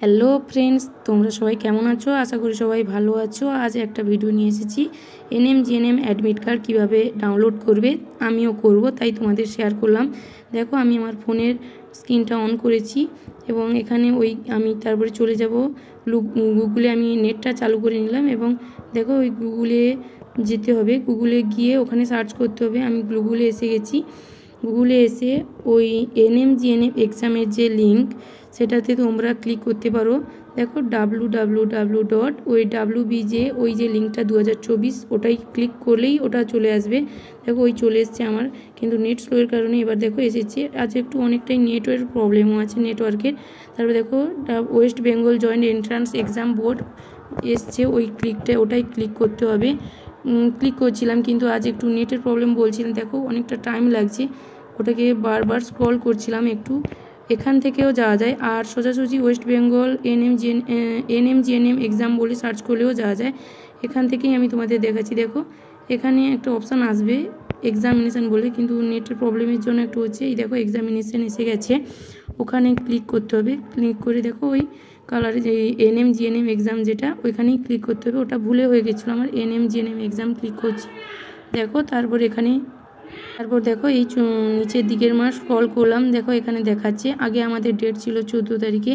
Hello friends, তোমরা সবাই কেমন আছো? আশা করি সবাই ভালো আছো। আজ একটা ভিডিও নিয়ে এসেছি, এনএম অ্যাডমিট কার্ড কীভাবে ডাউনলোড করবে। আমিও করব, তাই তোমাদের শেয়ার করলাম। দেখো, আমি আমার ফোনের স্ক্রিনটা অন করেছি এবং এখানে আমি তারপরে চলে যাব গুগলে। আমি নেটটা চালু করে নিলাম এবং দেখো ওই গুগলে যেতে হবে। গুগলে গিয়ে ওখানে সার্চ করতে হবে। আমি গুগলে এসে গেছি। গুগলে এসে ওই এনএম এক্সামের যে লিঙ্ক, সেটাতে তোমরা ক্লিক করতে পারো। দেখো www.ওই ওই যে লিঙ্কটা 2024, ওটাই ক্লিক করলেই ওটা চলে আসবে। দেখো ওই চলে এসছে আমার, কিন্তু নেট স্লোয়ের কারণে এবার দেখো এসেছে। আজ একটু অনেকটাই নেটওয়ার্কের প্রবলেমও আছে, নেটওয়ার্কের। তারপরে দেখো West Bengal joint entrance exam board এসছে, ওটাই ক্লিক করতে হবে। ক্লিক করছিলাম, কিন্তু আজ একটু নেটের প্রবলেম বলছিলাম। দেখো অনেকটা টাইম লাগছে, ওটাকে বারবার স্ক্রল করছিলাম একটু। এখান থেকেও যাওয়া যায়, আর সোজাসুজি ওয়েস্ট বেঙ্গল এনএম এক্সাম বলে সার্চ করলেও যাওয়া যায়। এখান থেকেই আমি তোমাদের দেখাচ্ছি। দেখো এখানে একটা অপশান আসবে এক্সামিনেশান বলে, কিন্তু নেটের প্রবলেমের জন্য একটু হচ্ছে। এই দেখো এক্সামিনেশান এসে গেছে, ওখানে ক্লিক করতে হবে। ক্লিক করে দেখো ওই কালারে যে এনএম এক্সাম, যেটা ওইখানেই ক্লিক করতে হবে। ওটা ভুলে হয়ে গেছিলো আমার, এনএম এক্সাম ক্লিক করছি। দেখো তারপর দেখো এই নিচের দিকের স্ক্রল করলাম। দেখো এখানে দেখাচ্ছে, আগে আমাদের ডেট ছিল 14 তারিখে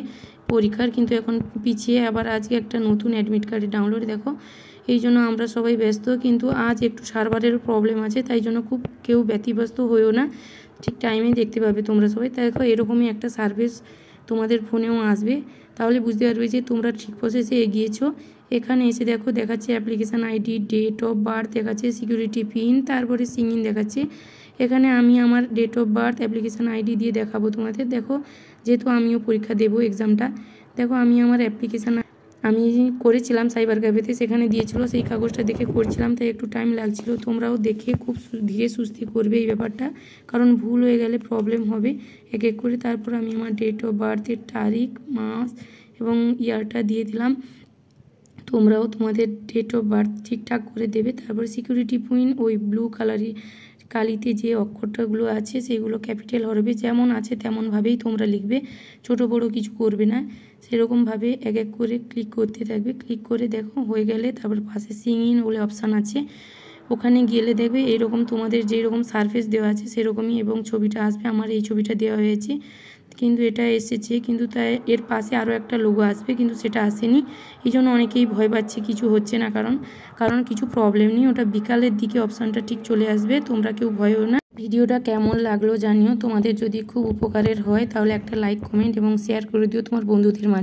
পরীক্ষার, কিন্তু এখন পিছিয়ে আবার আজকে একটা নতুন অ্যাডমিট কার্ডে ডাউনলোড। দেখো এই জন্য আমরা সবাই ব্যস্ত, কিন্তু আজ একটু সার্ভারের প্রবলেম আছে, তাই জন্য খুব কেউ ব্যতিব্যস্ত হয়েও না, ঠিক টাইমে দেখতে পাবে তোমরা সবাই। দেখো এরকমই একটা সার্ভিস তোমাদের ফোনেও আসবে, তাহলে বুঝতে পারবে যে তোমরা ঠিক প্রসেসে এগিয়েছো। এখানে এসে দেখো দেখাচ্ছে application ID, date of birth দেখাচ্ছে, সিকিউরিটি পিন, তারপরে সিঙ্গিং দেখাচ্ছে। এখানে আমি আমার date of birth, application ID দিয়ে দেখাবো তোমাদের। দেখো যেহেতু আমিও পরীক্ষা দেবো এক্সামটা, দেখো আমি আমার অ্যাপ্লিকেশান আমি করেছিলাম সাইবার ক্যাফেতে, সেখানে দিয়েছিল, সেই কাগজটা দেখে করছিলাম, তাই একটু টাইম লাগছিল। তোমরাও দেখে খুব ধীরে সুস্থে করবে এই ব্যাপারটা, কারণ ভুল হয়ে গেলে প্রবলেম হবে এক এক করে। তারপর আমি আমার ডেট অফ বার্থের তারিখ, মাস এবং ইয়ারটা দিয়ে দিলাম। তোমরাও তোমাদের ডেট অফ বার্থ ঠিকঠাক করে দেবে। তারপর সিকিউরিটি পিন ওই ব্লু কালিতে যে অক্ষরটাগুলো আছে সেগুলো ক্যাপিটাল হবে, যেমন আছে তেমনভাবেই তোমরা লিখবে, ছোট বড় কিছু করবে না। সেরকমভাবে এক এক করে ক্লিক করতে থাকবে। ক্লিক করে দেখো হয়ে গেলে তারপর পাশে সিং ইন বলে অপশান আছে, ওখানে গেলে দেখবে এইরকম তোমাদের যেই রকম সারফেস দেওয়া আছে সেরকমই, এবং ছবিটা আসবে। আমার এই ছবিটা দেওয়া হয়েছে, কিন্তু এটা এসেছে, কিন্তু তাই এর পাশে আরও একটা লোগো আসবে, কিন্তু সেটা আসেনি। এই জন্য অনেকেই ভয় পাচ্ছে কিছু হচ্ছে না, কারণ কিছু প্রবলেম নেই। ওটা বিকালের দিকে অপশানটা ঠিক চলে আসবে, তোমরা কেউ ভয়ও না। ভিডিওটা কেমন লাগলো জানিও। তোমাদের যদি খুব উপকারের হয় তাহলে একটা লাইক, কমেন্ট এবং শেয়ার করে দিও তোমার বন্ধুদের মাঝে।